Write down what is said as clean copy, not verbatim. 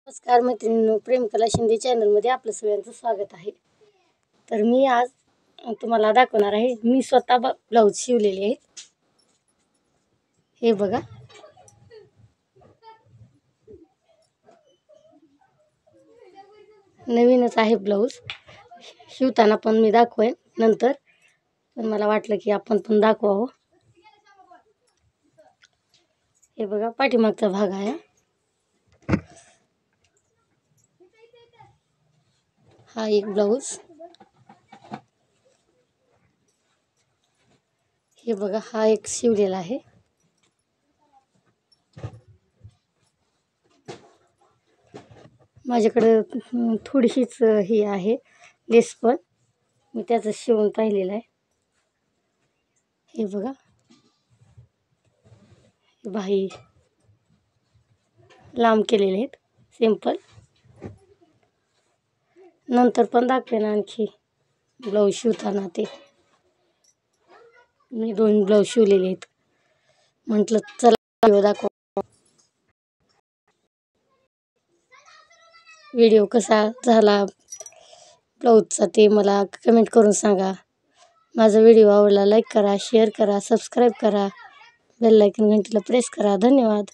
नमस्कार मैत्रिणींनो, प्रेमकला शिंदे चॅनलमध्ये आपलं सगळ्यांचं स्वागत आहे। तर मी आज तुम्हाला दाखवणार आहे मी स्वतः ब्लाऊज शिवलेले आहेत। हे बघा, नवीनच आहे ब्लाऊज। शिवताना पण मी दाखवेन नंतर, पण मला वाटलं की आपण पण दाखवावं। हे बघा, पाठीमागचा भाग आहे। हा एक ब्लाऊज, हे बघा, हा एक शिवलेला आहे। माझ्याकडे थोडीशीच ही आहे लेस, पण मी त्याचं शिवून पाहिलेलं आहे। हे बघा, बाही लांब केलेले आहेत, सिंपल। नंतर पण दाखवेन आणखी ब्लाऊज शिवताना। ते मी 2 ब्लाऊज शिवलेले आहेत, म्हटलं चला व्हिडिओ दाखव। व्हिडिओ कसा झाला ब्लाऊजचा ते मला कमेंट करून सांगा। माझा व्हिडिओ आवडला लाईक करा, शेअर करा, सबस्क्राईब करा, बेल आयकॉन घंटीला प्रेस करा। धन्यवाद।